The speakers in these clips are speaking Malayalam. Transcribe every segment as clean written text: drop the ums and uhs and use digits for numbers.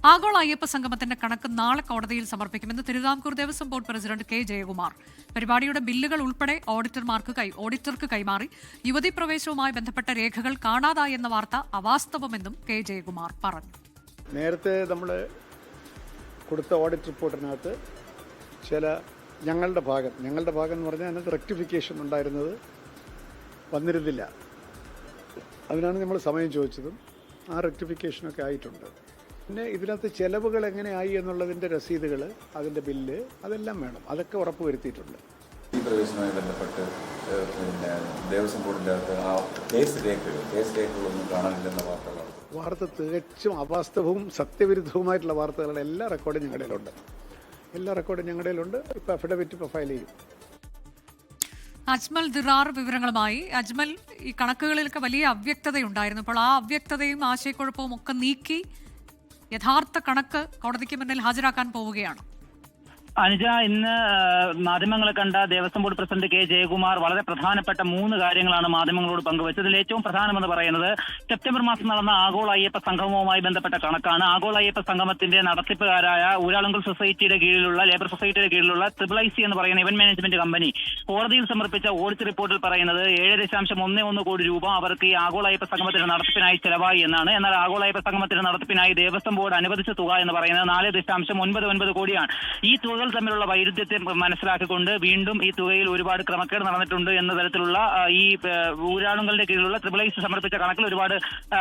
ആഗോള അയ്യപ്പ സംഗമത്തിന്റെ കണക്ക് നാളെ കോടതിയിൽ സമർപ്പിക്കുമെന്ന് Thiruvithamkoor Devaswom board president K Jayakumar. പരിപാടിയുടെ ബില്ലുകൾ ഉൾപ്പെടെ ഓഡിറ്റർക്ക് കൈമാറി. യുവതീ പ്രവേശവുമായി ബന്ധപ്പെട്ട രേഖകൾ കാണാതായെന്ന വാർത്ത അവാസ്തവമെന്നും കെ ജയകുമാർ പറഞ്ഞു. നേരത്തെ നമ്മൾ കൊടുത്ത ഓഡിറ്റ് റിപ്പോർട്ടിനകത്ത് ചില ഞങ്ങളുടെ ഭാഗം എന്ന് പറഞ്ഞാൽ അതിനകത്ത് റെക്ടിഫിക്കേഷൻ ഉണ്ടായിരുന്നത് വന്നിരുന്നില്ല. അതിനാണ് നമ്മൾ സമയം ചോദിച്ചതും ആ റെക്ടിഫിക്കേഷനൊക്കെ ആയിട്ടുണ്ട്. പിന്നെ ഇതിനകത്ത് ചെലവുകൾ എങ്ങനെയായി എന്നുള്ളതിൻ്റെ രസീതുകൾ, അതിൻ്റെ ബില്ല്, അതെല്ലാം വേണം. അതൊക്കെ ഉറപ്പ് വരുത്തിയിട്ടുണ്ട്. ഈ പ്രവേശനവുമായി ബന്ധപ്പെട്ട് പിന്നെ ദേവസ്വം ബോർഡിൻ്റെ അകത്ത് ആ കേസ് രേഖകളൊന്നും കാണാനില്ലെന്ന വാർത്ത തികച്ചും അവാസ്തവവും സത്യവിരുദ്ധവുമായിട്ടുള്ള വാർത്തകളുടെ എല്ലാ റെക്കോർഡും ഞങ്ങളുടെ കയ്യിലുണ്ട്. ഇപ്പോൾ അഫിഡവിറ്റ് ഫയൽ ചെയ്യും. അജ്മൽ ദിറാർ വിവരങ്ങളുമായി. അജ്മൽ, ഈ കണക്കുകളിലൊക്കെ വലിയ അവ്യക്തതയുണ്ടായിരുന്നു. അപ്പോൾ ആ അവ്യക്തതയും ആശയക്കുഴപ്പവും ഒക്കെ നീക്കി യഥാർത്ഥ കണക്ക് കോടതിക്ക് മുന്നിൽ ഹാജരാക്കാൻ പോവുകയാണ്. അനുജ, ഇന്ന് മാധ്യമങ്ങളെ കണ്ട Devaswom board president K Jayakumar വളരെ പ്രധാനപ്പെട്ട 3 കാര്യങ്ങളാണ് മാധ്യമങ്ങളോട് പങ്കുവച്ചത്. ഇതിൽ ഏറ്റവും പ്രധാനമെന്ന് പറയുന്നത് സെപ്റ്റംബർ മാസം നടന്ന ആഗോള അയ്യപ്പ സംഗമവുമായി ബന്ധപ്പെട്ട കണക്കാണ്. ആഗോള അയ്യപ്പ സംഗമത്തിന്റെ നടത്തിപ്പുകാരായ ഊരാളുങ്കൽ സൊസൈറ്റിയുടെ കീഴിലുള്ള ലേബർ സൊസൈറ്റിയുടെ കീഴിലുള്ള IIIC എന്ന് പറയുന്ന ഇവന്റ് മാനേജ്മെന്റ് കമ്പനി കോടതിയിൽ സമർപ്പിച്ച ഓഡിറ്റ് റിപ്പോർട്ടിൽ പറയുന്നത് 7.11 കോടി രൂപ അവർക്ക് ഈ ആഗോള അയ്യപ്പ സംഗമത്തിന്റെ നടത്തിപ്പിനായി ചെലവായി എന്നാണ്. എന്നാൽ ആഗോള അയ്യപ്പ സംഗമത്തിന്റെ നടത്തിപ്പിനായി ദേവസ്വം ബോർഡ് അനുവദിച്ച തുക എന്ന് പറയുന്നത് 4.99 കോടിയാണ്. ഈ തുകകൾ തമ്മിലുള്ള വൈരുദ്ധ്യത്തെ മനസ്സിലാക്കിക്കൊണ്ട് വീണ്ടും ഈ തുകയിൽ ഒരുപാട് ക്രമക്കേട് നടന്നിട്ടുണ്ട് എന്ന തരത്തിലുള്ള ഈ ഊരാളുങ്കലിന്റെ കീഴിലുള്ള IIIC സമർപ്പിച്ച കണക്കിൽ ഒരുപാട്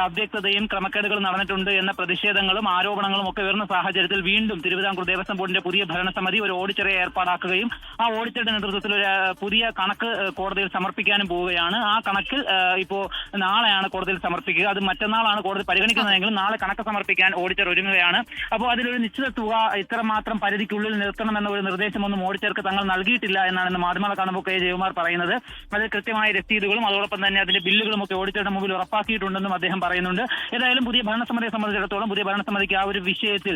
അവ്യക്തതയും ക്രമക്കേടുകളും നടന്നിട്ടുണ്ട് എന്ന പ്രതിഷേധങ്ങളും ആരോപണങ്ങളും ഒക്കെ ഉയർന്ന സാഹചര്യത്തിൽ വീണ്ടും തിരുവിതാംകൂർ ദേവസ്വം ബോർഡിന്റെ പുതിയ ഭരണസമിതി ഒരു ഓഡിറ്ററെ ഏർപ്പാടാക്കുകയും ആ ഓഡിറ്ററുടെ നേതൃത്വത്തിൽ ഒരു പുതിയ കണക്ക് കോടതിയിൽ സമർപ്പിക്കാനും പോവുകയാണ്. ആ കണക്കിൽ ഇപ്പോൾ നാളെയാണ് കോടതിയിൽ സമർപ്പിക്കുക. അത് മറ്റന്നാളാണ് കോടതി പരിഗണിക്കുന്നതെങ്കിലും നാളെ കണക്ക് സമർപ്പിക്കാൻ ഓഡിറ്റർ ഒരുങ്ങുകയാണ്. അപ്പോൾ അതിലൊരു നിശ്ചിത തുക ഇത്രമാത്രം പരിധിക്കുള്ളിൽ നിർത്തണമെന്ന ഒരു നിർദ്ദേശമൊന്നും ഓഡിറ്റർക്ക് തങ്ങൾ നൽകിയിട്ടില്ല എന്നാണ് ഇന്ന് മാധ്യമങ്ങളെ കാണുമ്പോൾ കെ ജയകുമാർ പറയുന്നത്. അത് കൃത്യമായ രസീതുകളും അതോടൊപ്പം തന്നെ അതിന്റെ ബില്ലുകളും ഒക്കെ ഓഡിറ്ററുടെ മുമ്പിൽ ഉറപ്പാക്കിയിട്ടുണ്ടെന്നും അദ്ദേഹം പറയുന്നുണ്ട്. ഏതായാലും പുതിയ ഭരണസമിതിയെ സംബന്ധിച്ചിടത്തോളം പുതിയ ഭരണസമിതിക്ക് ആ ഒരു വിഷയത്തിൽ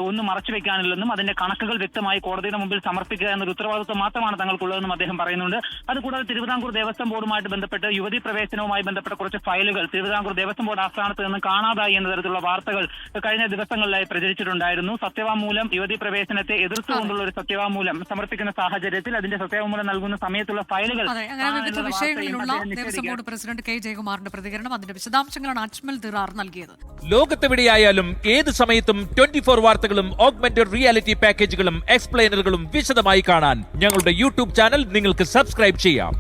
ഒന്നും മറച്ചുവെക്കാനില്ലെന്നും അതിന്റെ കണക്കുകൾ വ്യക്തമായി കോടതിയുടെ മുമ്പിൽ സമർപ്പിക്കുക എന്നൊരു ഉത്തരവാദിത്വം മാത്രമാണ് തങ്ങൾക്കുള്ളതെന്നും അദ്ദേഹം പറയുന്നുണ്ട്. അതുകൂടാതെ തിരുവിതാംകൂർ ദേവസ്വം ബോർഡുമായിട്ട് ബന്ധപ്പെട്ട് യുവതീ പ്രവേശനവുമായി ബന്ധപ്പെട്ട കുറച്ച് ഫയലുകൾ തിരുവിതാംകൂർ ദേവസ്വം ബോർഡ് ആസ്ഥാനത്ത് നിന്ന് കാണാതായി എന്ന തരത്തിലുള്ള വാർത്തകൾ കഴിഞ്ഞ ദിവസങ്ങളിലായി പ്രചരിച്ചിട്ടുണ്ടായിരുന്നു. സത്യവാങ്മൂലം യുവതീ പ്രവേശനത്തെ എതിർത്തുകൊണ്ടുള്ള ഒരു സത്യവാങ്മൂലം സമർപ്പിക്കുന്ന സാഹചര്യത്തിൽ അതിന്റെ സത്യവാങ്മൂലം നൽകുന്ന സമയത്തുള്ള ഫയലുകൾ വിവിധ വിഷയങ്ങളിലുള്ള ദേവസ്വം ബോർഡ് പ്രസിഡന്റ് കെ ജയകുമാറിന്റെ പ്രതികരണം, അതിന്റെ വിശദാംശങ്ങളാണ് അജ്മൽ ദിറാർ നൽകിയത്. ലോകത്തെവിടെയായാലും ഏത് സമയത്തും 24 വാർത്തകളും ഓഗ്മെന്റഡ് റിയാലിറ്റി പാക്കേജുകളും എക്സ്പ്ലെയിനറുകളും വിശദമായി കാണാൻ ഞങ്ങളുടെ യൂട്യൂബ് ചാനൽ നിങ്ങൾക്ക് സബ്സ്ക്രൈബ് ചെയ്യാം.